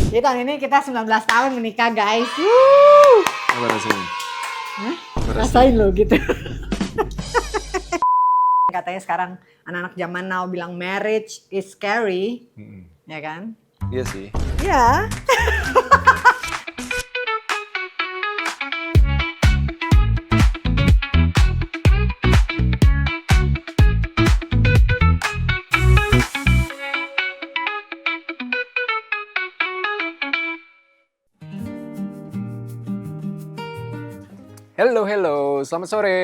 Jadi tahun ini kita 19 tahun menikah, guys. Apa rasanya? Hah? Rasain lo gitu. Katanya sekarang anak-anak zaman now bilang marriage is scary, ya kan? Iya sih. Iya. Hello, selamat sore.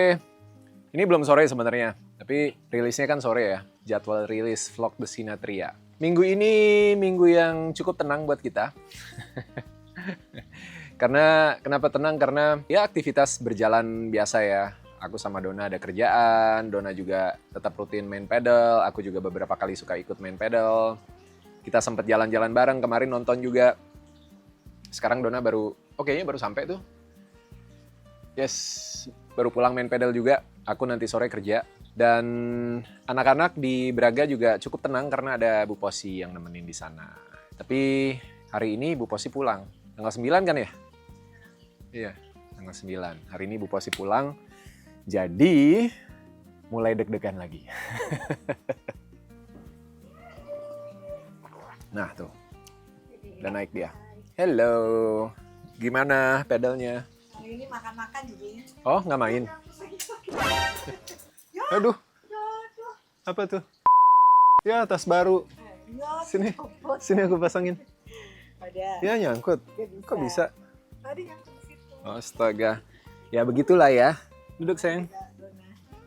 Ini belum sore sebenarnya, tapi rilisnya kan sore ya. Jadwal rilis vlog The Sinatria. Minggu ini minggu yang cukup tenang buat kita. Karena kenapa tenang? Karena ya aktivitas berjalan biasa ya. Aku sama Dona ada kerjaan, Dona juga tetap rutin main pedal, aku juga beberapa kali suka ikut main pedal. Kita sempat jalan-jalan bareng, kemarin nonton juga. Sekarang Dona kayaknya baru sampai tuh. Yes, baru pulang main pedal juga. Aku nanti sore kerja. Dan anak-anak di Braga juga cukup tenang karena ada Bu Posi yang nemenin di sana. Tapi hari ini Bu Posi pulang. Tanggal 9 kan ya? Iya, tanggal 9. Hari ini Bu Posi pulang. Jadi mulai deg-degan lagi. Nah tuh, udah naik dia. Hello, gimana pedalnya? Ini makan-makan juga. Oh, nggak main? Aduh, apa tuh? Ya, tas baru. Sini aku pasangin. Ya, nyangkut. Kok bisa? Tadi nyangkut situ. Astaga. Ya, begitulah ya. Duduk, sayang.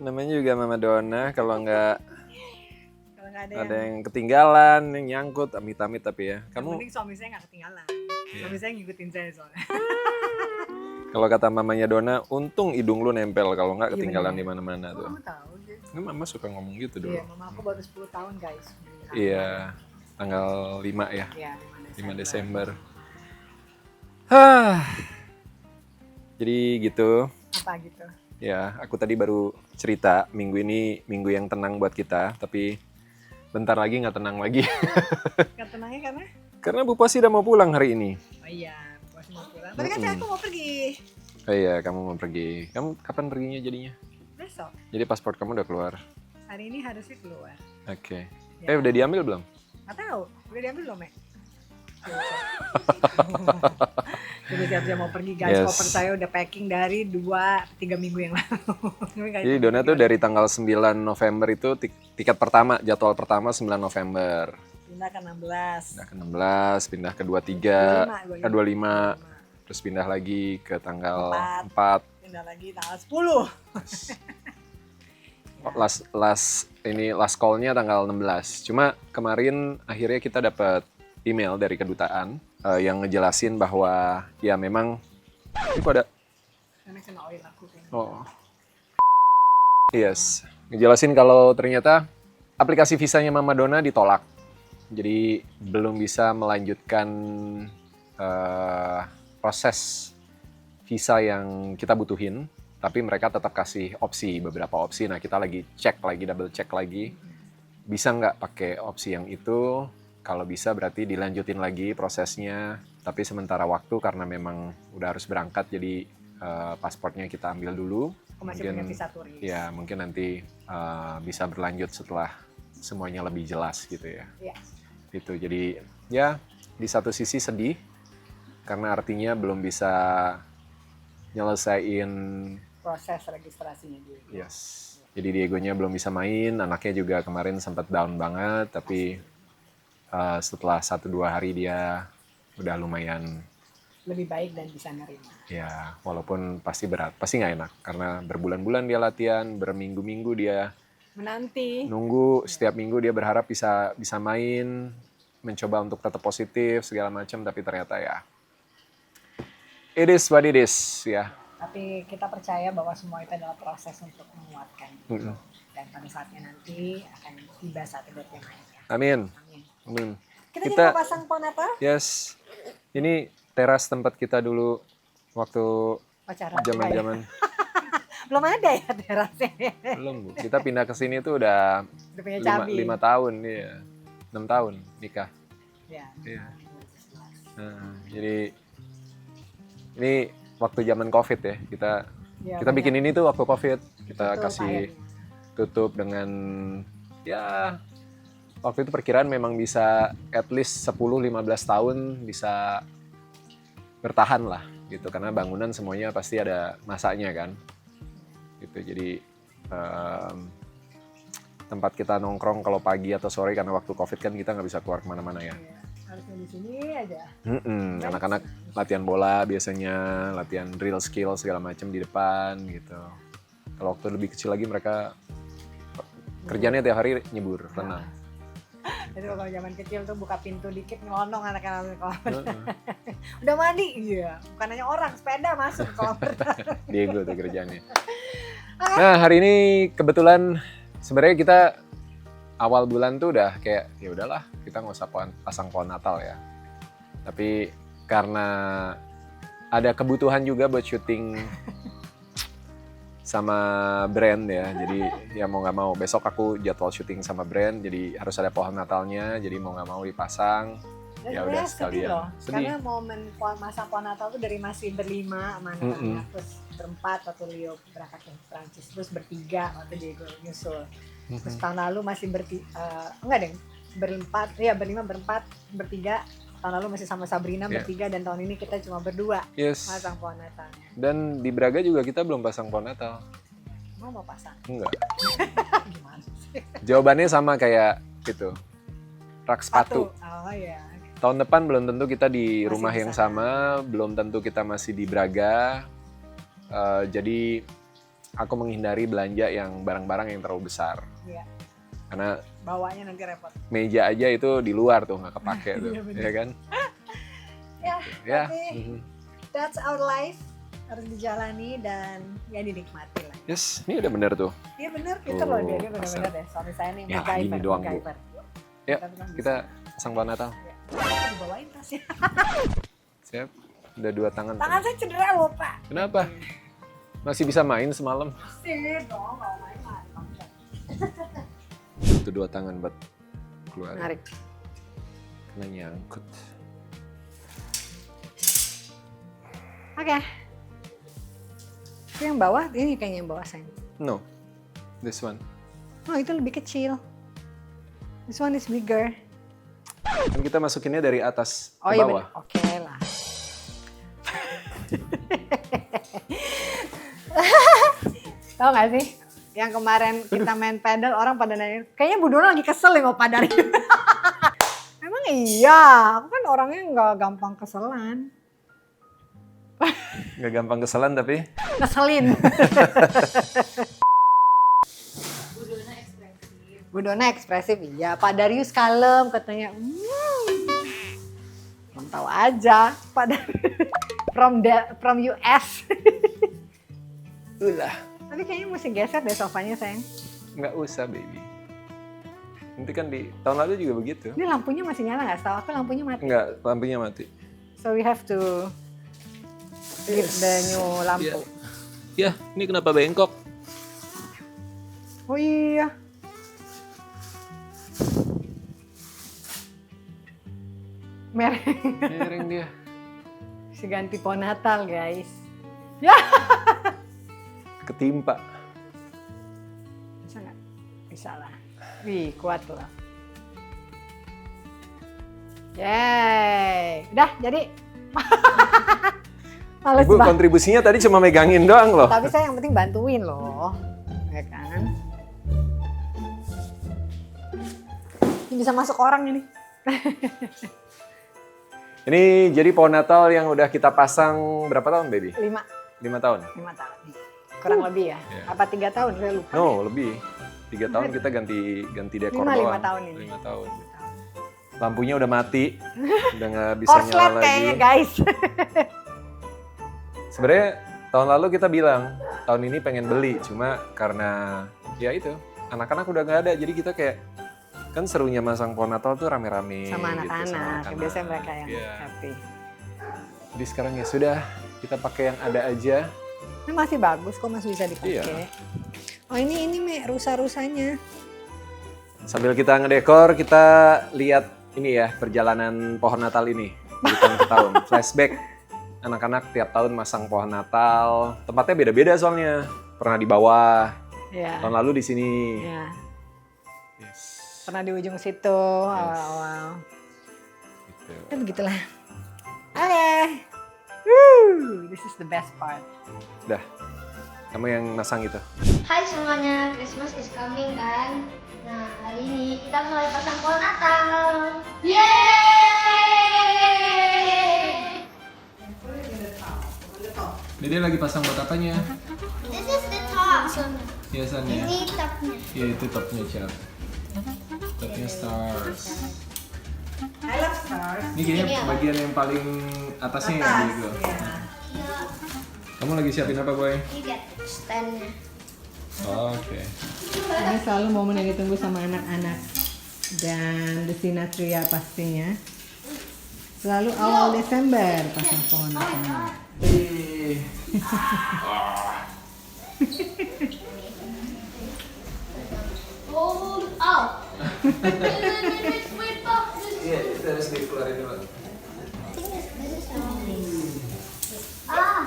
Namanya juga Mama Dona. Kalau nggak ada yang ketinggalan, yang nyangkut, amit-amit tapi ya. Yang penting suami saya nggak ketinggalan. Suami saya ngikutin saya soalnya. Kalau kata mamanya Dona, untung hidung lu nempel, kalau nggak ketinggalan Iya, di mana-mana tuh. Kamu tahu gitu. Ini Mama suka ngomong gitu dulu. Iya, mama aku baru 10 tahun, guys. Iya, tanggal 5 ya. Iya, 5 Desember. Hah. Jadi gitu. Apa gitu? Ya, aku tadi baru cerita minggu ini minggu yang tenang buat kita, tapi bentar lagi nggak tenang lagi. Nggak tenangnya karena? Karena Bu Posi udah mau pulang hari ini. Oh iya, masih mau pulang. Tapi kan aku mau pergi. Oh iya, kamu mau pergi. Kamu kapan perginya jadinya? Besok. Jadi paspor kamu udah keluar? Hari ini harusnya keluar. Oke. Ya. Udah diambil belum? Nggak tahu. Udah diambil belum, Mek? Jadi siap-siap mau pergi, guys. Yes. Koper saya udah packing dari 2-3 minggu yang lalu. Jadi Dona tuh dari tanggal 9 November itu tiket pertama, jadwal pertama 9 November. Pindah ke 16. Pindah ke 16, pindah ke 23, 25. ke 25. Terus pindah lagi ke tanggal 4. Pindah lagi tanggal 10. Last call-nya tanggal 16. Cuma kemarin akhirnya kita dapat email dari kedutaan yang ngejelasin bahwa ya memang ini kok ada. Karena kena oil aku kayaknya. Oh. Yes, ngejelasin kalau ternyata aplikasi visanya Mama Dona ditolak. Jadi belum bisa melanjutkan proses visa yang kita butuhin, tapi mereka tetap kasih beberapa opsi. Nah, kita lagi double check lagi, bisa nggak pakai opsi yang itu. Kalau bisa berarti dilanjutin lagi prosesnya, tapi sementara waktu karena memang udah harus berangkat, jadi pasportnya kita ambil dulu. Aku masih punya visa turis. Ya, mungkin nanti bisa berlanjut setelah semuanya lebih jelas gitu ya. Iya. Gitu, jadi ya di satu sisi sedih, karena artinya belum bisa nyelesain Proses registrasinya dulu. Yes. Jadi Diegonya belum bisa main, anaknya juga kemarin sempat down banget, tapi setelah 1-2 hari dia udah lumayan lebih baik dan bisa nerima. ya, walaupun pasti berat, pasti nggak enak karena berbulan-bulan dia latihan, berminggu-minggu dia menanti, nunggu, setiap minggu dia berharap bisa main, mencoba untuk tetap positif segala macam, tapi ternyata ya it is what it is ya. Tapi kita percaya bahwa semua itu adalah proses untuk menguatkan. Dan pada saatnya nanti akan tiba saatnya buat yang lain. Amin. Amin. Amin. Kita jadi mau pasang pohon apa? Yes. Ini teras tempat kita dulu waktu Pacaran. zaman-zaman. Belum ada ya terasnya. Belum, Bu. Kita pindah ke sini tuh udah punya cabi. 5 tahun, ya. 6 tahun nikah. Ya. Iya. Jadi ini waktu zaman COVID ya, kita bikin ini tuh waktu COVID. Kita kasih tutup dengan ya waktu itu perkiraan memang bisa at least 10-15 tahun bisa bertahan lah gitu, karena bangunan semuanya pasti ada masanya kan gitu. Jadi tempat kita nongkrong kalau pagi atau sore, karena waktu COVID kan kita nggak bisa keluar kemana-mana ya. Harusnya di sini aja. Anak-anak latihan bola biasanya, latihan drill skill segala macam di depan gitu. Kalau waktu lebih kecil lagi mereka kerjanya tiap hari nyebur, renang. Itu kalau zaman kecil tuh buka pintu dikit ngelondong anak-anak kolam. Udah mandi, iya. Bukan hanya orang, sepeda masuk kolam. Diego tuh kerjanya. Nah hari ini kebetulan sebenarnya kita awal bulan tuh udah kayak ya udahlah kita nggak usah pasang pohon Natal ya. Tapi karena ada kebutuhan juga buat syuting sama brand ya, jadi ya mau nggak mau besok aku jadwal syuting sama brand, jadi harus ada pohon Natalnya, jadi mau nggak mau dipasang. Dan Ya udah sekalian. loh. Karena momen masa pohon Natal tuh dari masih berlima sama anak-anak, terus berempat waktu Leo berangkat ke Prancis, terus bertiga waktu Diego nyusul. Terus tahun lalu masih enggak deh, berempat, ya berlima, berempat, bertiga. Tahun lalu masih sama Sabrina bertiga, dan tahun ini kita cuma berdua pasang pohon Natalnya. Dan di Braga juga kita belum pasang pohon Natal. Mau pasang? Enggak. Gimana sih? Jawabannya sama kayak itu, rak sepatu. Oh iya. Tahun depan belum tentu kita di Masih rumah di yang sana. sama, belum tentu kita masih di Braga. Jadi aku menghindari belanja yang barang-barang yang terlalu besar. Iya. Karena Bawanya nanti repot. meja aja itu di luar tuh, nggak kepake tuh, Iya, bener. ya kan? Ya, tapi that's our life, harus dijalani dan ya dinikmati lah. Yes, ini udah bener tuh. Iya bener, pinter loh dia bener-bener deh. Suami saya nih Ya, gini doang, Bu. MacGyver. Ya, Tapi kan kita pasang pohon Natal. bisa. Dibawain tasnya. Siap, udah 2 tangan. Tangan saya cedera loh Pak. Kenapa? Masih bisa main semalam? Sini dong, kalau main mah. Itu 2 tangan buat keluar. Menarik. Kena nyangkut. Oke. Itu yang bawah, ini kayaknya yang bawah sayang. No, this one. Oh itu lebih kecil. This one is bigger. Kan kita masukinnya dari atas Oh ke iya bawah. bener. Oke lah. Tahu nggak sih? Yang kemarin kita main pedal, orang pada nanya, kayaknya Bu Dona lagi kesel ya mau padari. Emang iya, aku kan orangnya nggak gampang keselan. Nggak gampang keselan tapi Ngeselin. Bu Dona ekspresif, iya. Pak Darius kalem katanya. Belum tahu aja. Pak Darius from US. ulah. Tapi kayaknya mesti geser deh sofanya sayang. Nggak usah baby. Nanti kan di tahun lalu juga begitu. Ini lampunya masih nyala nggak? Setahu aku lampunya mati. Nggak, lampunya mati. So we have to give the new lampu. Ya, ini kenapa bengkok? Oh iya. Mereng dia. Si ganti pohon Natal guys. Ya. Ketimpa. Bisa nggak? Bisa lah. Wih kuat loh. Yeay. Udah jadi. Males Ibu banget. kontribusinya tadi cuma megangin doang loh. Tapi saya yang penting bantuin loh. Ya kan? Ini bisa masuk orang ini. Ini jadi pohon Natal yang udah kita pasang berapa tahun baby? 5 tahun? tahun. Kurang lebih ya? Iya. Apa 3 tahun? Saya lupa. No, lebih. 3 tahun kita ganti dekor 5 doang. tahun ini. 5 tahun. Lampunya udah mati, udah nggak bisa Korslet nyala lagi. kayaknya guys. Sebenarnya tahun lalu kita bilang tahun ini pengen beli, cuma karena ya itu anak-anak udah nggak ada, jadi kita kayak kan serunya masang pohon Natal tuh rame-rame Sama gitu, anak-anak. Biasanya mereka yang Iya. happy. Jadi sekarang ya sudah kita pakai yang ada aja. Ini masih bagus kok, masih bisa dipakai. Iya. Oh ini Me, rusa-rusanya. Sambil kita ngedekor, kita lihat ini ya perjalanan pohon Natal ini. dari tahun ke tahun. Flashback, anak-anak tiap tahun masang pohon Natal. Tempatnya beda-beda soalnya. Pernah di bawah, Ya. tahun lalu di sini. Ya. Yes. Pernah di ujung situ awal-awal. Gitu. Ya begitulah. Oke. Woo, this is the best part. Udah, kamu yang masang itu. Hai semuanya, Christmas is coming kan? Nah, hari ini kita mulai pasang pohon Natal. Yeay! Dede lagi pasang buat apanya? This is the top. Biasanya. Ini topnya. Ya itu topnya Cap. Topnya stars. I love stars. Ini kayaknya Ini apa? bagian yang paling atasnya ya Atas. gitu. Ya. Ya, Kamu lagi siapin apa, Boy? ini lihat standnya. Oke. Ini selalu momen yang ditunggu sama anak-anak dan Desinatria pastinya. Selalu awal Desember pasang pohon Natal. Oh, oh. Wait, Pak. Iya, itu harus dikeluarin dulu. Ah.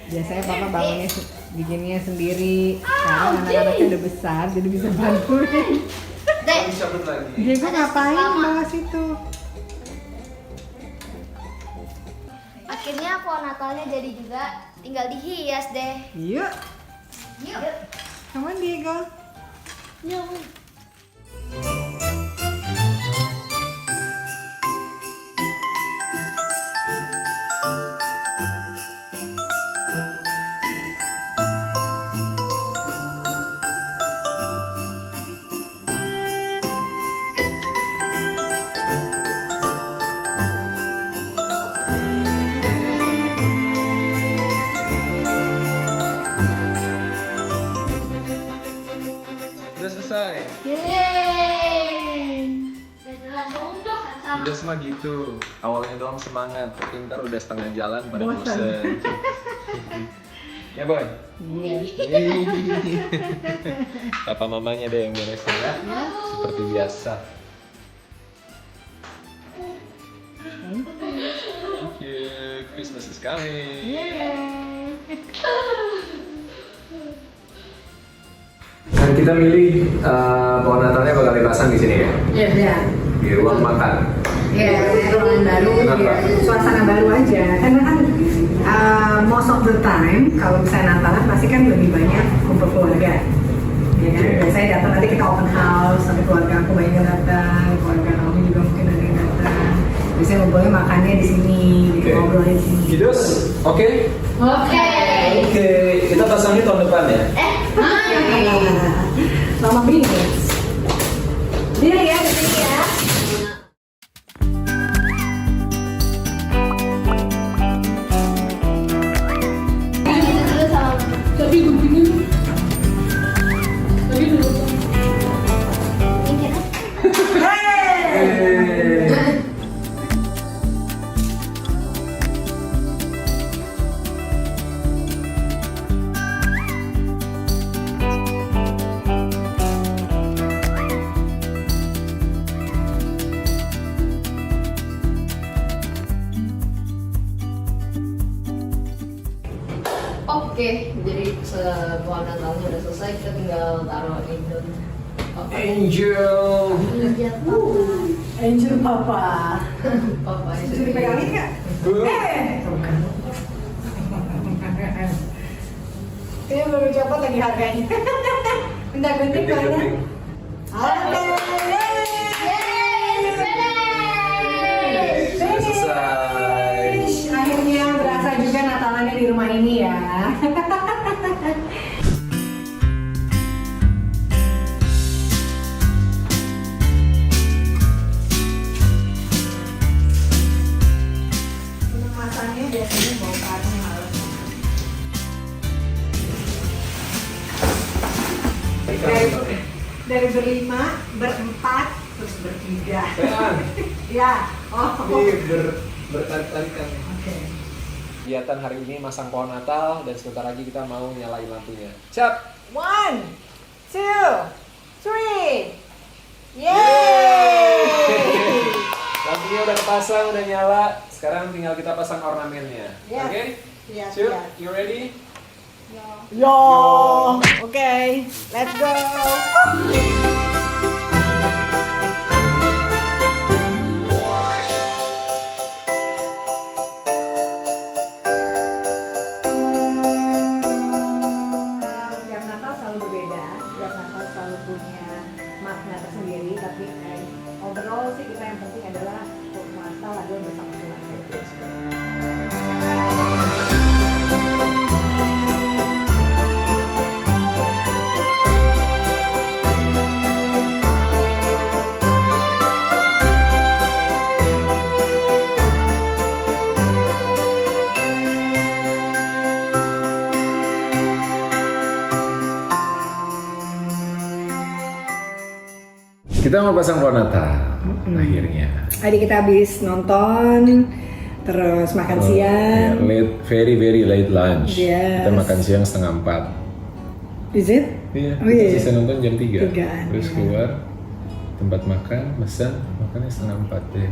Biasanya papa bangunnya bikinnya sendiri. Sekarang anak-anaknya udah besar jadi bisa bantuin. Dek, Cabut lagi. Diego Ada ngapain stick di lama. bawah situ? akhirnya pohon Natalnya jadi juga. Tinggal dihias deh. Yuk, Yuk. come on Diego. Yuk. Udah selesai. Yeay. Sama. Udah semua gitu. Awalnya doang semangat, tapi ntar udah setengah jalan pada Bosan. bosen. Ya, Boy. Papa mamanya deh yang beresin ya. Seperti biasa. Thank you. Christmas is coming. Kan kita milih pohon Natalnya bakal dipasang di sini ya, Iya. di ruang makan. Ya, ruangan baru, Kenapa? ya, suasana baru aja. Karena kan most of the time kalau misalnya Natalan pasti kan lebih banyak kumpul keluarga. Ya kan? Oke. Biasanya datang nanti kita open house, sampai keluarga aku banyak yang datang, keluarga kamu juga mungkin ada yang datang. Biasanya ngumpulnya makannya di sini, Oke. ngobrolnya di sini. Kidus, oke? Oke. Oke, kita pasangnya tahun depan ya. Lama banget. Dia ya di sini ya. Oke, jadi pohon Natalnya udah selesai, kita tinggal taruh angel. Angel. Angel Papa. Papa Bisa itu. dipegangin nggak? Ini baru copot lagi harganya. Enggak gunting mana? Oke. Sudah selesai. Akhirnya berasa juga Natalannya di rumah ini ya. Untuk masaknya biasanya bongkarnya harus dari berlima, berempat, terus bertiga. Ya, Bertari-tarikan. Oke. Kegiatan hari ini masang pohon Natal dan sebentar lagi kita mau nyalain lampunya. Siap. 1, 2, 3. Yeay! Lampunya udah kepasang, udah nyala. Sekarang tinggal kita pasang ornamennya. Yes. Oke? Yes, Shoot, yes. you ready? Yo, oke, let's go. Tiap Natal selalu berbeda, tiap Natal selalu punya makna tersendiri, tapi overall sih kita yang penting adalah untuk Natal adalah bersama keluarga. Kita mau pasang pohon Natal akhirnya. Tadi kita habis nonton, terus makan siang. Very late lunch. Yes. Kita makan siang 3:30. Is it? Iya, Oh, iya. selesai nonton jam 3. Tigaan, Terus iya. keluar tempat makan, pesan, makannya 3:30 deh.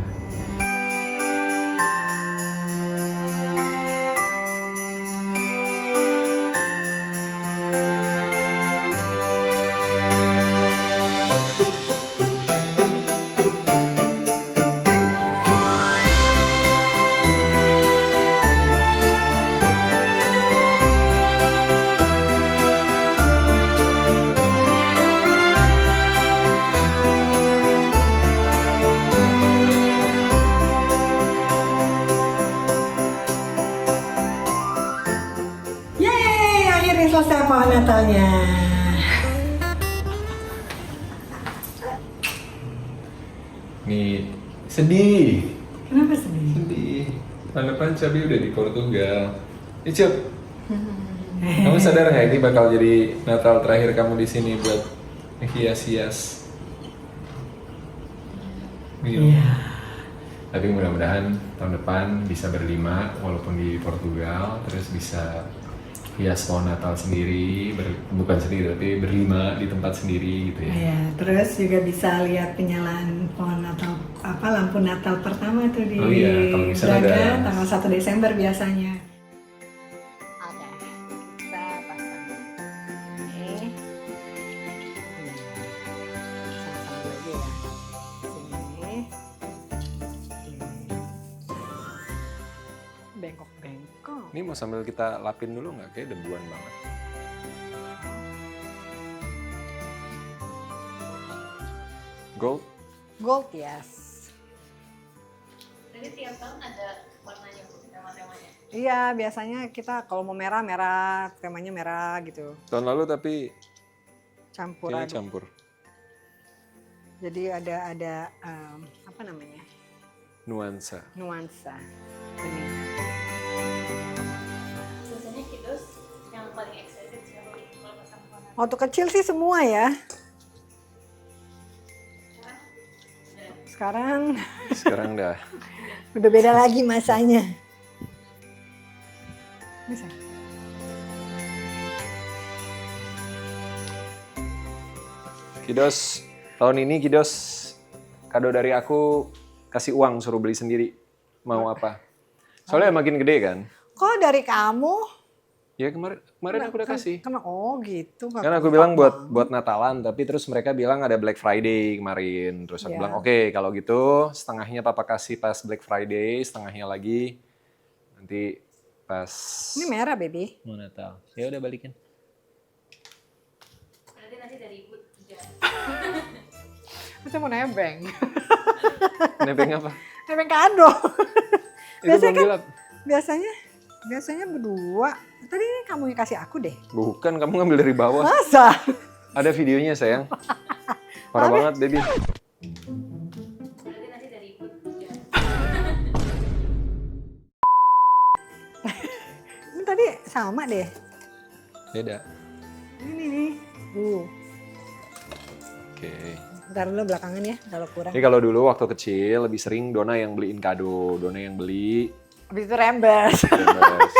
Yeay, akhirnya selesai pohon Natalnya. Nih, sedih. Kenapa sedih? Sedih. Tahun depan Cabi udah di Portugal. Icep, kamu sadar nggak ini bakal jadi Natal terakhir kamu di sini buat hias-hias? Iya. Tapi mudah-mudahan tahun depan bisa berlima walaupun di Portugal, terus bisa hias pohon Natal sendiri, bukan sendiri tapi berlima di tempat sendiri gitu ya. Iya, terus juga bisa lihat penyalaan pohon Natal, lampu Natal pertama tuh di Oh iya, kalau misalnya Braga ada- tanggal 1 Desember biasanya. Ada, kita pasang. Ini. Sama-sama lagi ya. Sini. Bengkok-bengkok. Ini mau sambil kita lapin dulu nggak? Kayak debuan banget. Gold? Gold, yes. Jadi tiap tahun ada warnanya, Bu, tema-temanya. Iya, biasanya kita kalau mau merah, merah, temanya merah gitu. Tahun lalu tapi Campur kayaknya aduk. campur. Jadi ada apa namanya? Nuansa. Nuansa. Benih. Biasanya kiddos yang paling excited siapa kalau pasang pohon Natal? Waktu kecil sih semua ya. Sekarang Sekarang dah. udah beda lagi masanya. Bisa. Kiddos, tahun ini Kiddos kado dari aku kasih uang suruh beli sendiri. Mau apa? Soalnya makin gede kan. Kok dari kamu? Ya kemarin aku udah kasih. Oh gitu. Kan aku bilang buat Natalan, tapi terus mereka bilang ada Black Friday kemarin. Terus aku Ya. bilang, oke, kalau gitu setengahnya papa kasih pas Black Friday, setengahnya lagi nanti pas Ini merah, baby. mau Natal. Ya udah balikin. Berarti nanti dari Ibu juga. Kita mau nebeng. Nebeng apa? Nebeng kado. Itu Biasanya belum kan, gelap. biasanya berdua. Tadi ini kamu yang kasih aku deh. Bukan, kamu ngambil dari bawah. Masa? Ada videonya sayang. Parah banget, baby. Berarti nanti dari Ibu juga. Ini tadi sama deh. Beda. Ini nih. Oke. Ntar dulu belakangan ya, kalau kurang. Ini kalau dulu waktu kecil lebih sering Dona yang beliin kado, Dona yang beli. Habis itu rembes. Bebas.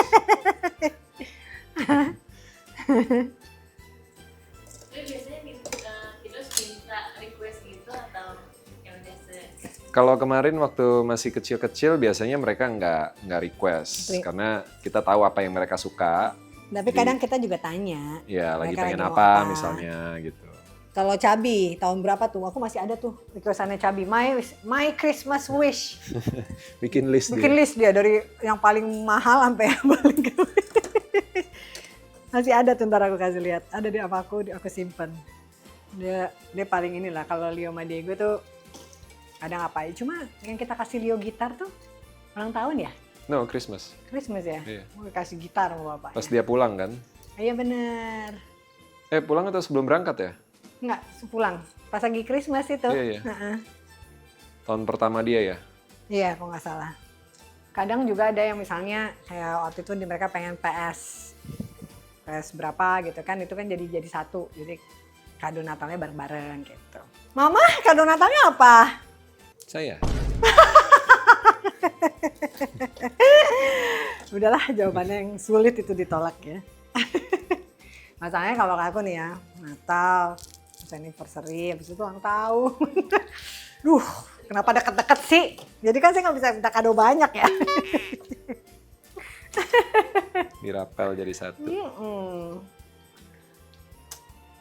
Tapi biasanya kiddos minta request gitu atau Kalau kemarin waktu masih kecil-kecil biasanya mereka nggak request karena kita tahu apa yang mereka suka. Tapi kadang kita juga tanya. Ya lagi mereka pengen mau apa misalnya gitu. Kalau Cabi tahun berapa tuh? Aku masih ada tuh requestannya Cabi. My Christmas wish. Bikin list Bikin dia. list dia dari yang paling mahal sampai yang paling masih ada tuh, ntar aku kasih lihat. Ada di apa aku simpen. Dia paling inilah kalau Leo sama Diego tuh kadang ngapain. Cuma yang kita kasih Leo gitar tuh ulang tahun ya? No, Christmas. Christmas ya? Iya. Mau kasih gitar sama bapak. Pas dia pulang kan? Iya bener. Pulang atau sebelum berangkat ya? Enggak, pulang. Pas lagi Christmas itu. Iya. Tahun pertama dia ya? Iya, kalau nggak salah. Kadang juga ada yang misalnya kayak waktu itu mereka pengen PS berapa gitu kan, itu kan jadi satu. Jadi kado Natalnya bareng-bareng gitu. Mama, kado Natalnya apa? Saya. Udahlah, jawabannya yang sulit itu ditolak ya. Masalahnya kalau aku nih ya, Natal, anniversary, habis itu ulang tahun. Duh, kenapa deket-deket sih? Jadi kan saya nggak bisa minta kado banyak ya. Dirapel jadi satu.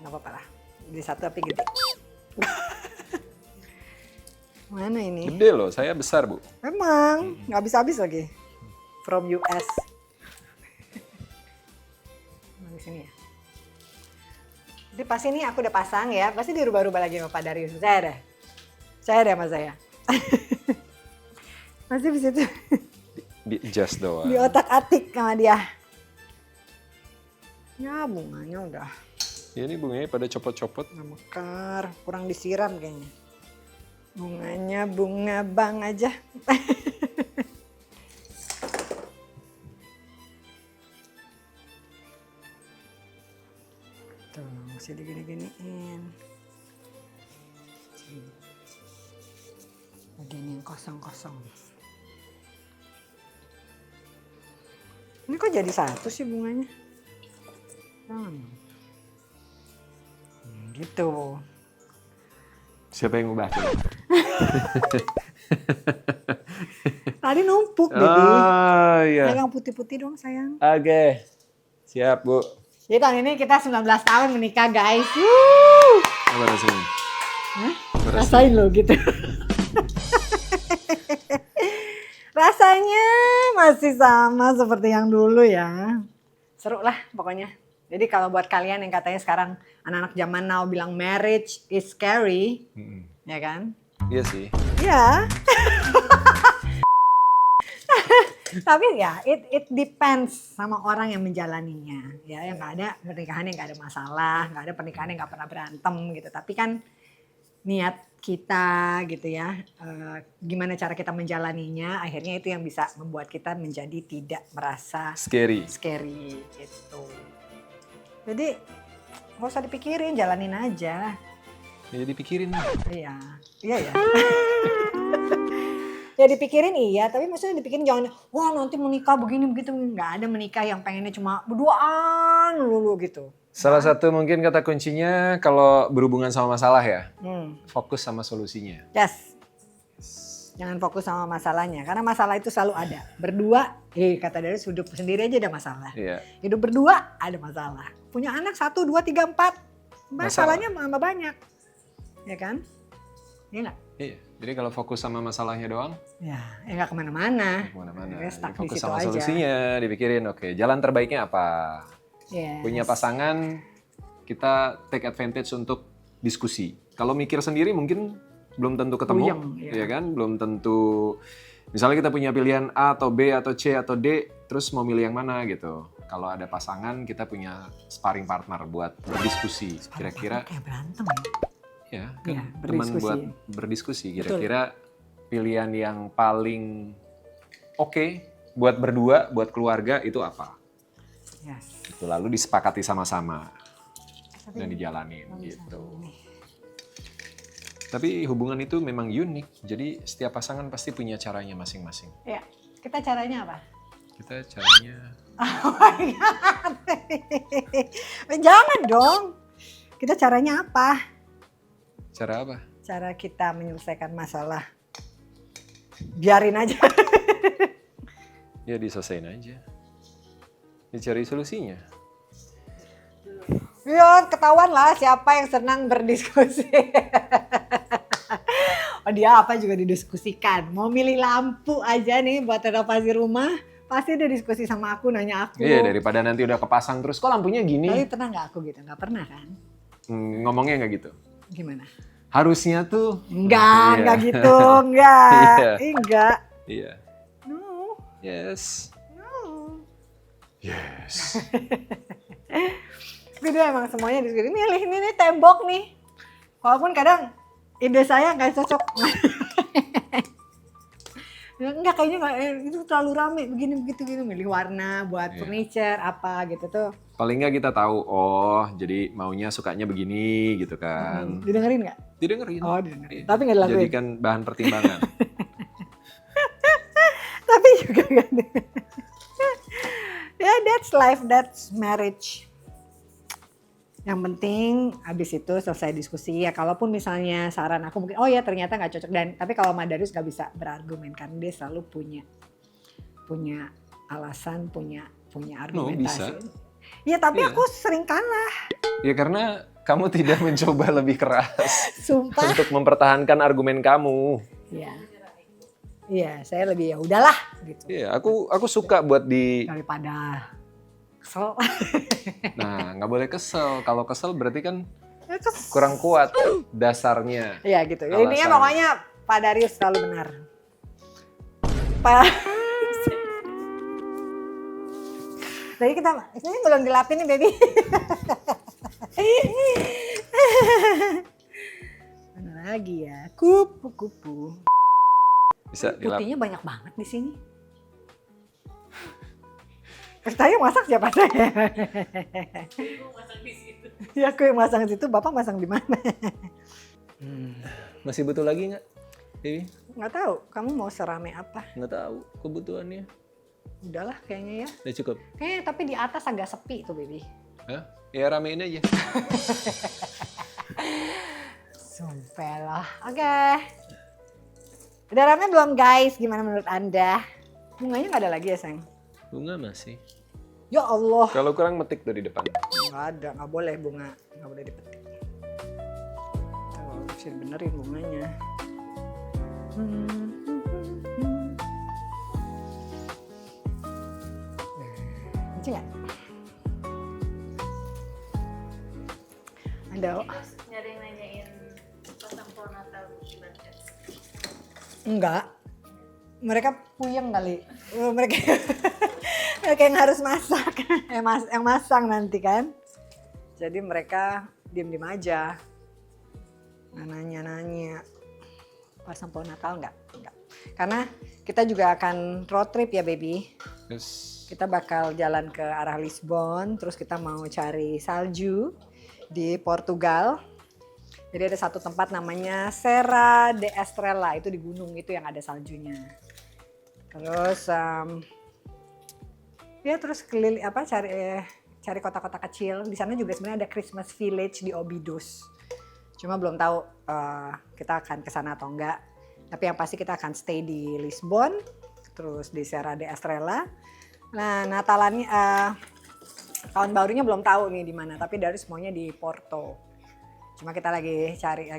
Nggak apa-apa lah, jadi satu tapi gede. Mana ini? Gede loh, saya besar Bu. Emang, nggak habis-habis lagi. From US. Di sini ya. Jadi pasti ini aku udah pasang ya, pasti dirubah-rubah lagi sama Pak Darius. Saya deh sama saya. Masih di situ. Di adjust doang. Di otak-atik sama dia. Ya bunganya udah Ya ini bunganya pada copot-copot. nggak mekar, kurang disiram kayaknya. Bunganya bunga bang aja. Tuh, mesti digini-giniin. Bagian yang kosong-kosong. Ini kok jadi satu sih bunganya? Gitu. Siapa yang ubah? Tadi numpuk, Dedi. Oh iya. Yang putih-putih dong, sayang. Oke. Siap, Bu. Jadi tahun ini kita 19 tahun menikah, guys. Apa rasanya? Hah? Rasain loh gitu. Rasanya masih sama seperti yang dulu ya. Seru lah pokoknya. Jadi kalau buat kalian yang katanya sekarang anak-anak zaman now bilang marriage is scary, ya kan? Iya sih. Ya. Tapi ya it depends sama orang yang menjalaninya. Ya yang nggak ada pernikahan yang nggak ada masalah, nggak ada pernikahan yang nggak pernah berantem gitu. Tapi kan niat kita gitu ya, gimana cara kita menjalaninya, akhirnya itu yang bisa membuat kita menjadi tidak merasa Scary. gitu. Jadi nggak usah dipikirin, jalanin aja. Ya dipikirin. Iya ya. Ya dipikirin iya, tapi maksudnya dipikirin jangan, wah nanti menikah begini begitu. Nggak ada menikah yang pengennya cuma berduaan lulu gitu. Salah satu mungkin kata kuncinya kalau berhubungan sama masalah ya, fokus sama solusinya. Yes. Jangan fokus sama masalahnya, karena masalah itu selalu ada. Berdua, kata dari hidup sendiri aja ada masalah. Iya. Hidup berdua ada masalah. Punya anak 1, 2, 3, 4, masalahnya tambah banyak. Ya kan? Iya nggak? Iya. Jadi kalau fokus sama masalahnya doang, Ya nggak kemana-mana. kemana-mana. Ya, stuck di Fokus situ sama aja. solusinya, dipikirin. Oke, jalan terbaiknya apa? Yes. Punya pasangan, kita take advantage untuk diskusi. Kalau mikir sendiri mungkin belum tentu ketemu, Puyeng, ya kan? Belum tentu. Misalnya kita punya pilihan A atau B atau C atau D, terus mau milih yang mana gitu. Kalau ada pasangan, kita punya sparring partner buat berdiskusi. Kira-kira, Kayak berantem ya. ya, Iya, kan teman berdiskusi. buat berdiskusi. Kira-kira pilihan yang paling oke buat berdua, buat keluarga itu apa? Yes. Itu lalu disepakati sama-sama Tapi dan dijalanin nggak bisa gitu. ini. Tapi hubungan itu memang unik, jadi setiap pasangan pasti punya caranya masing-masing. Ya, kita caranya apa? Kita caranya, Oh my God. Jangan dong. Kita caranya apa? cara apa? Cara kita menyelesaikan masalah biarin aja. Ya diselesain aja. Dicari solusinya. Ya ketahuan lah siapa yang senang berdiskusi. Oh dia apa juga didiskusikan. Mau milih lampu aja nih buat renovasi rumah, pasti dia diskusi sama aku, nanya aku. Iya, daripada nanti udah kepasang terus, kok lampunya gini? Tapi pernah nggak aku gitu? Nggak pernah kan? Ngomongnya nggak gitu. Gimana? Harusnya tuh. Enggak, Iya. enggak gitu, enggak. Iya. Enggak. Iya. No, Yes. no. Yes. Tapi dia emang semuanya diskusi. Milih ini nih tembok nih. Walaupun kadang ide saya nggak cocok. Enggak kayaknya nggak, itu terlalu rame begini begitu gitu. Milih warna buat Iya. furniture apa gitu tuh. Paling nggak kita tahu, oh jadi maunya sukanya begini gitu kan. Didengerin nggak? Didengerin. Oh didengerin. Iya. Tapi nggak dilakuin. Jadikan bahan pertimbangan. Tapi juga nggak. Ya that's life, that's marriage. Yang penting abis itu selesai diskusi ya. Kalaupun misalnya saran aku mungkin, oh ya ternyata nggak cocok. Dan tapi kalau Mas Darius nggak bisa berargumen karena dia selalu punya alasan, punya argumentasi. Bisa. Ya tapi Iya. aku sering kalah. Ya karena kamu tidak mencoba lebih keras Sumpah. untuk mempertahankan argumen kamu. Iya. Iya, saya lebih ya udahlah gitu. Iya, aku suka buat di. Daripada kesel. Nah, nggak boleh kesel. Kalau kesel berarti kan Ya, kes- kurang kuat dasarnya. Iya gitu. Alasan. Intinya pokoknya Pak Darius selalu benar. Pak. Tadi kita ini belum dilapin nih baby. Mana lagi ya? Kupu-kupu. Bisa dilap. Putihnya banyak banget di sini. Terus tadi yang masak siapa saya? Ya aku yang masang di situ, Bapak masang di mana? Masih butuh lagi nggak, Dewi? Nggak tahu, kamu mau serame apa? Nggak tahu kebutuhannya. Udahlah kayaknya ya. Udah cukup. Kayaknya tapi di atas agak sepi tuh, baby. Hah? Ya ramein aja. Sumpah lah. Oke. Udah rame belum guys? Gimana menurut Anda? Bunganya nggak ada lagi ya, sayang? Bunga masih. Ya Allah. Kalau kurang metik dari depan. Nggak ada, nggak boleh bunga. Nggak boleh dipetik. Tuh, bisa benerin bunganya. Lucu nggak? Ada. Nggak ada yang nanyain pasang pohon Natal gimana? Enggak. Mereka puyeng kali. Mereka mereka yang harus masak. Yang masang nanti kan. Jadi mereka diem-diem aja. Nggak nanya-nanya. Pasang pohon Natal enggak? Enggak. Karena kita juga akan road trip ya baby. Terus Kita bakal jalan ke arah Lisbon. Terus kita mau cari salju di Portugal. Jadi ada satu tempat namanya Serra de Estrela, itu di gunung itu yang ada saljunya. Terus ya terus keliling cari kota-kota kecil. Di sana juga sebenarnya ada Christmas Village di Óbidos. Cuma belum tahu kita akan ke sana atau enggak. Tapi yang pasti kita akan stay di Lisbon, terus di Serra de Estrela. Nah, Natalannya tahun barunya belum tahu nih di mana, tapi dari semuanya di Porto. Cuma kita lagi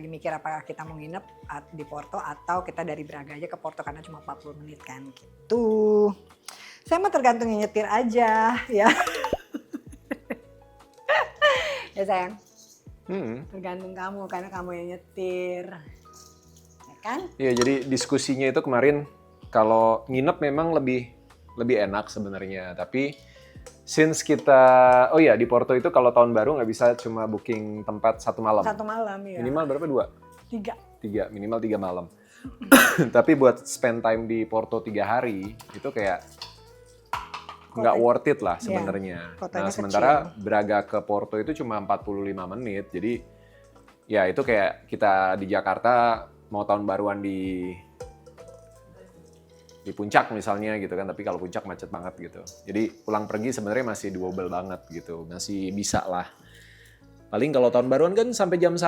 mikir apakah kita mau nginep di Porto atau kita dari Braga aja ke Porto karena cuma 40 menit kan gitu. Saya mah tergantung yang nyetir aja ya. Ya sayang, tergantung kamu karena kamu yang nyetir. Ya kan? Iya, jadi diskusinya itu kemarin kalau nginep memang lebih enak sebenarnya. Tapi since kita, oh ya di Porto itu kalau tahun baru nggak bisa cuma booking tempat 1 malam. 1 malam ya. Minimal berapa? 3. 3, minimal 3 malam. Tapi buat spend time di Porto 3 hari itu kayak nggak worth it lah sebenarnya. kotanya Nah sementara Braga ke Porto itu cuma 45 menit. Jadi ya itu kayak kita di Jakarta mau tahun baruan di puncak misalnya gitu kan, tapi kalau puncak macet banget gitu. Jadi pulang pergi sebenarnya masih doable banget gitu, masih bisa lah. Paling kalau tahun baruan kan sampai jam 1,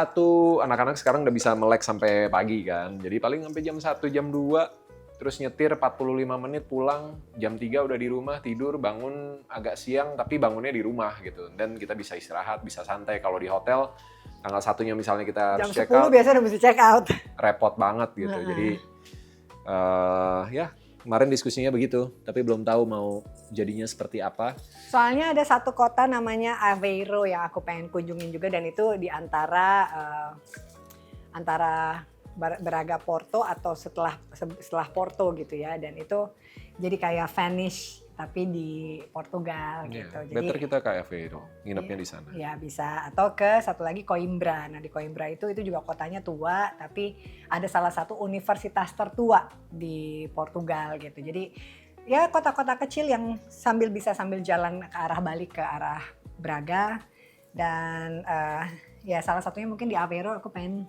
anak-anak sekarang udah bisa melek sampai pagi kan. Jadi paling sampai jam 1, jam 2 terus nyetir 45 menit pulang, jam 3 udah di rumah, tidur, bangun agak siang, tapi bangunnya di rumah gitu. Dan kita bisa istirahat, bisa santai. Kalau di hotel, tanggal 1-nya misalnya kita harus Jam check 10 out, biasanya udah mesti check out. repot banget gitu. Jadi, ya kemarin diskusinya begitu, tapi belum tahu mau jadinya seperti apa. Soalnya ada satu kota namanya Aveiro yang aku pengen kunjungin juga, dan itu di antara Braga Porto atau setelah Porto gitu ya, dan itu jadi kayak Venice tapi di Portugal gitu. Jadi Better kita ke Aveiro, nginepnya di sana. ya bisa, atau ke satu lagi Coimbra. Nah di Coimbra itu juga kotanya tua, tapi ada salah satu universitas tertua di Portugal gitu. Jadi ya kota-kota kecil yang bisa sambil jalan ke arah balik ke arah Braga. Dan ya salah satunya mungkin di Aveiro, aku pengen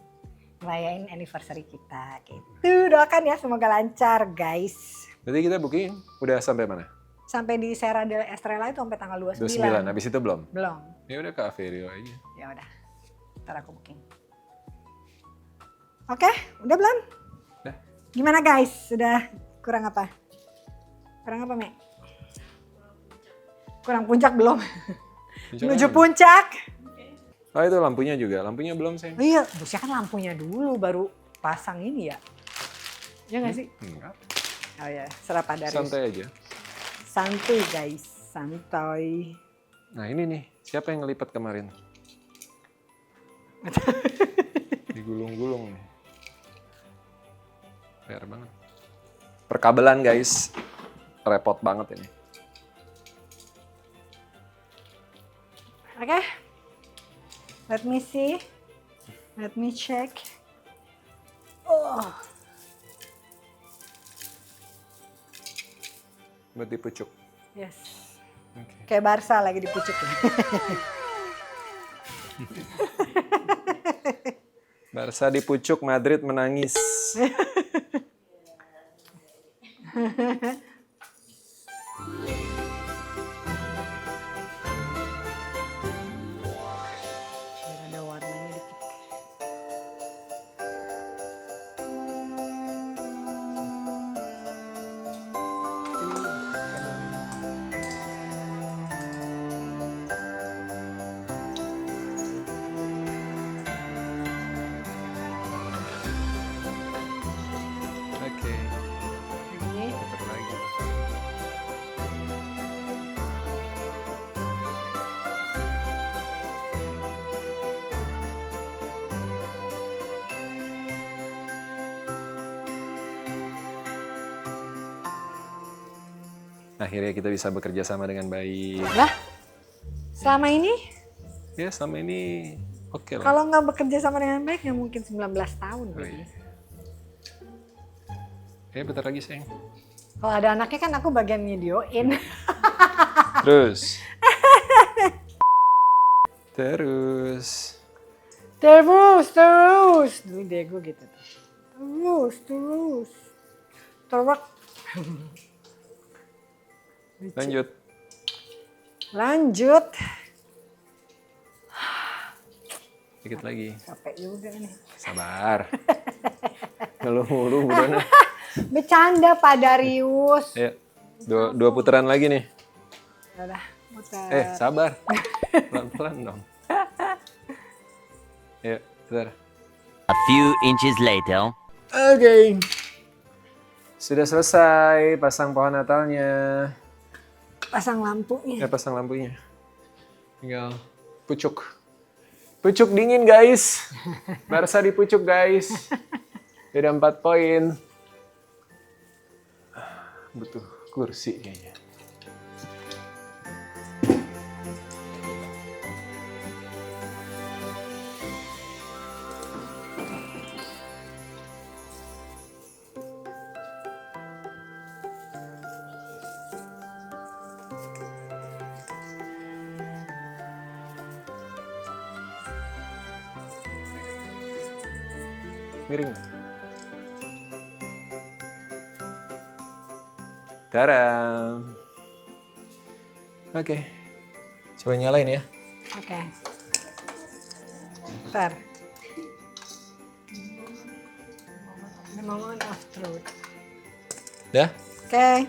ngerayain anniversary kita gitu. Doakan ya semoga lancar guys. Berarti kita booking udah sampai mana? Sampai di Serra del Estrella itu sampai tanggal 29. 29, habis itu belum? Belum. Ya udah ke Aveiro aja. Ya udah. Ntar aku booking. Oke, udah belum? Udah. Gimana guys? Sudah kurang apa? Kurang apa, Mek? Kurang puncak belum? Menuju puncak. Oh itu lampunya juga, lampunya belum sayang? Oh iya, harusnya kan lampunya dulu baru pasang ini ya. Ya nggak sih? Enggak, Oh ya, serap Darius. santai aja. Santuy guys, santai. Nah ini nih, siapa yang ngelipat kemarin? Digulung-gulung nih. Fair banget. Perkabelan guys, repot banget ini. Oke. Let me see. Let me check. Oh. Buat dipucuk. Yes. Oke. Kayak Barca lagi dipucuk. Barca dipucuk, Madrid menangis. Biar ada warnanya dikit. Oke, Ini putar lagi. Akhirnya kita bisa bekerja sama dengan baik. lah. Selama ini Ya selama ini oke lah. kalau nggak bekerja sama dengan baik nggak mungkin 19 tahun. Oh, Baby. iya. Bentar lagi sayang. Kalau ada anaknya kan aku bagian videoin. Terus. Terus. Terus. Dulu Diego gitu. Terus. Terus. Lanjut. Lanjut. Dikit lagi. Capek juga nih. Sabar. Ngeluh mulu budona. Bercanda Pak Darius. Ayo. Dua putaran lagi nih. Udah, muter. Sabar. Pelan-pelan dong. Ayo, bentar. A few inches later. Oke. Sudah selesai pasang pohon Natalnya. Pasang lampunya. Pasang lampunya. Tinggal pucuk. Pucuk dingin guys. Barca dipucuk guys. Beda 4 poin. Butuh kursi kayaknya. Miring. Tadam. Oke. Coba nyalain ya. Oke. Ntar. The moment of truth. Dah? Oke.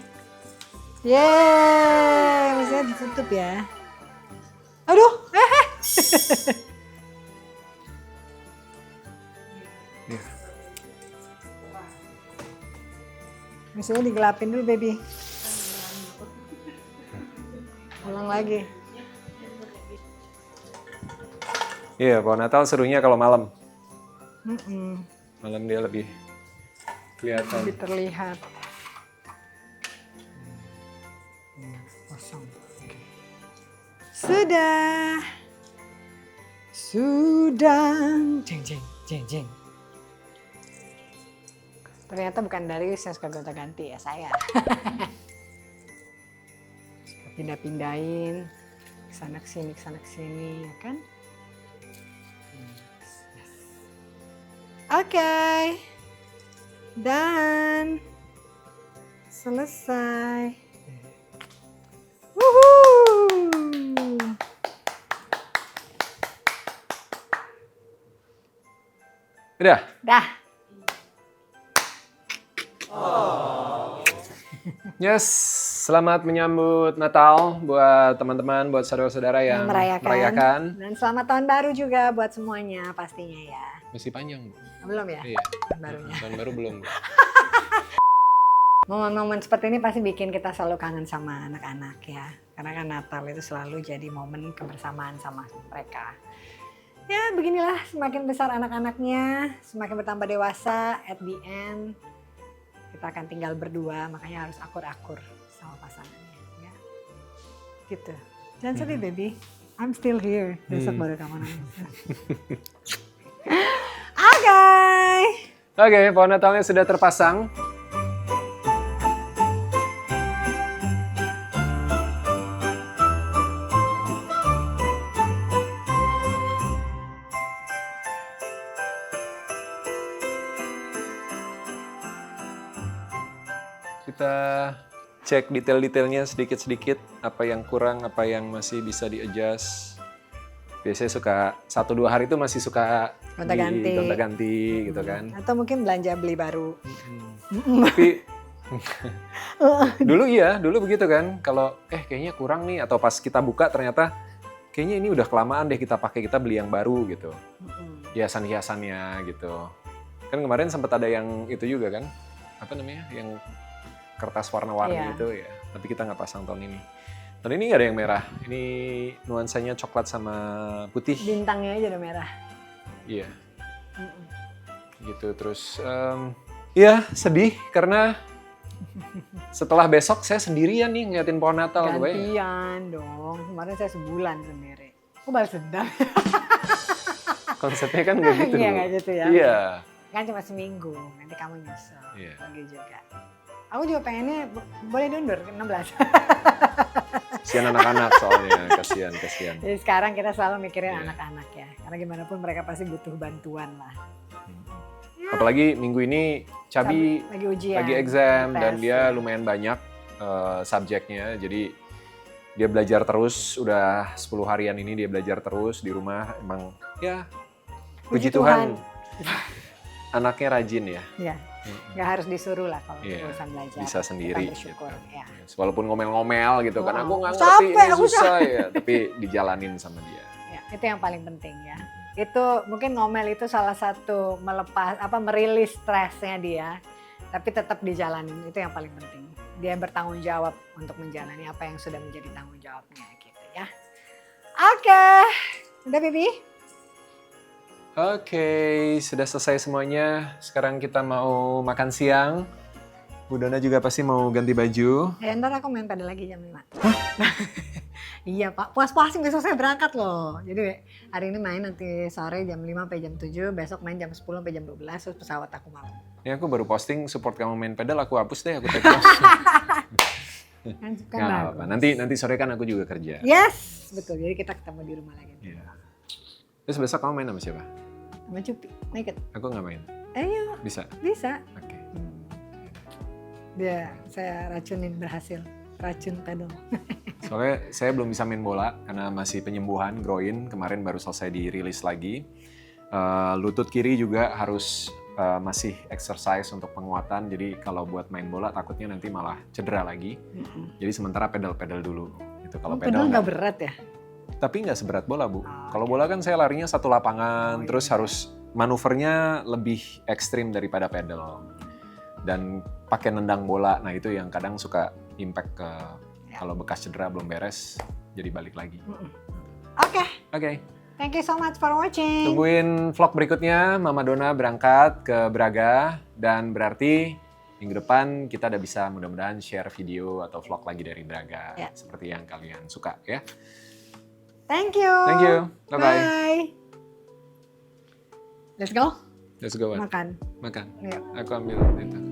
Yeay, bisa ditutup ya. Aduh, Misalnya digelapin dulu, baby. Ulang lagi. Iya, pohon Natal serunya kalau malam. Mm-mm. Malam dia lebih kelihatan. Lebih terlihat. Kosong. Sudah. Jeng jeng jeng jeng. Ternyata bukan Darius yang suka gonta-ganti ya, saya. Suka pindah-pindahin kesana kesini ya kan? Yes. Oke. Dan selesai. Wuhuu. Udah? Dah. Yes, selamat menyambut Natal buat teman-teman, buat saudara-saudara yang merayakan. Dan selamat tahun baru juga buat semuanya pastinya ya. Masih panjang, Bu. Belum ya? Iya. Tahun barunya. Tahun baru belum. Momen-momen seperti ini pasti bikin kita selalu kangen sama anak-anak ya. Karena kan Natal itu selalu jadi momen kebersamaan sama mereka. Ya beginilah, semakin besar anak-anaknya, semakin bertambah dewasa, at the end kita akan tinggal berdua, makanya harus akur-akur sama pasangannya. Ya. Gitu. Jangan sedih baby, I'm still here. Besok baru kamu nangis. Oke, pohon Natalnya sudah terpasang. Kita cek detail-detailnya sedikit-sedikit, apa yang kurang, apa yang masih bisa di-adjust. Biasanya suka 1-2 hari itu masih suka gonta-ganti gitu kan. Atau mungkin belanja beli baru. Tapi dulu begitu kan. Kalau kayaknya kurang nih, atau pas kita buka ternyata kayaknya ini udah kelamaan deh kita pakai, kita beli yang baru gitu. Hiasan-hiasannya gitu. Kan kemarin sempat ada yang itu juga kan. Apa namanya? Yang kertas warna-warni itu ya. Tapi kita nggak pasang tahun ini. Dan ini nggak ada yang merah. Ini nuansanya coklat sama putih. Bintangnya aja udah merah. Iya. Gitu terus. Ya sedih karena setelah besok saya sendirian nih ngeliatin pohon Natal. Gantian dong. Kemarin saya sebulan sendiri. Aku balas dendam. Konsepnya kan nggak gitu. Iya nggak gitu ya. Iya. Kan cuma seminggu. Nanti kamu nyusul. Iya. Lagi juga. Aku juga pengennya boleh diundur ke 16. Kasian anak-anak soalnya, kasian. Jadi sekarang kita selalu mikirin anak-anak ya. Karena gimana pun mereka pasti butuh bantuan lah. Apalagi minggu ini Cabi lagi ujian. lagi exam dan tes, dia lumayan banyak subjeknya. Jadi dia belajar terus, udah 10 harian ini dia belajar terus di rumah. Emang ya puji Tuhan. Anaknya rajin ya. Iya. Nggak harus disuruh lah kalau urusan belajar. Bisa sendiri. Kita bersyukur Gitu. ya. Walaupun ngomel-ngomel gitu kan, aku nggak ngerti capek, ini susah ya. Tapi dijalanin sama dia. Ya, itu yang paling penting ya. Itu mungkin ngomel itu salah satu merilis stresnya dia. Tapi tetap dijalanin, itu yang paling penting. Dia bertanggung jawab untuk menjalani apa yang sudah menjadi tanggung jawabnya gitu ya. Oke. Udah Bibi? Oke, sudah selesai semuanya. Sekarang kita mau makan siang. Bu Dona juga pasti mau ganti baju. Ya ntar aku main pedal lagi jam 5. Iya Pak, puas-puasin besok saya berangkat loh. Jadi hari ini main nanti sore jam 5 sampai jam 7, besok main jam 10 sampai jam 12, terus pesawat aku mau. Ya aku baru posting support kamu main pedal, aku hapus deh, aku take off. Kan apa. Nanti sore kan aku juga kerja. Yes, betul. Jadi kita ketemu di rumah lagi. Iya. Terus besok kamu main sama siapa? Sama Cupi, naked. Aku nggak main. Ayo, Bisa? bisa. Oke. Dia, saya racunin berhasil. Racun pedal. Soalnya saya belum bisa main bola karena masih penyembuhan groin. Kemarin baru selesai dirilis lagi. Lutut kiri juga harus masih exercise untuk penguatan. Jadi kalau buat main bola takutnya nanti malah cedera lagi. Jadi sementara pedal-pedal dulu. Itu kalau pedal pedal nggak berat ya? tapi nggak seberat bola, Bu. Kalau bola kan saya larinya satu lapangan, terus harus manuvernya lebih ekstrim daripada pedal. Dan pakai nendang bola, nah itu yang kadang suka impact ke kalau bekas cedera belum beres, jadi balik lagi. Oke. Oke. Thank you so much for watching. Tungguin vlog berikutnya, Mama Dona berangkat ke Braga, dan berarti minggu depan kita udah bisa mudah-mudahan share video atau vlog lagi dari Braga, seperti yang kalian suka ya. Thank you. Thank you. Bye-bye. Bye. Let's go. Let's go. Makan. Makan. Yuk. Aku ambil itu.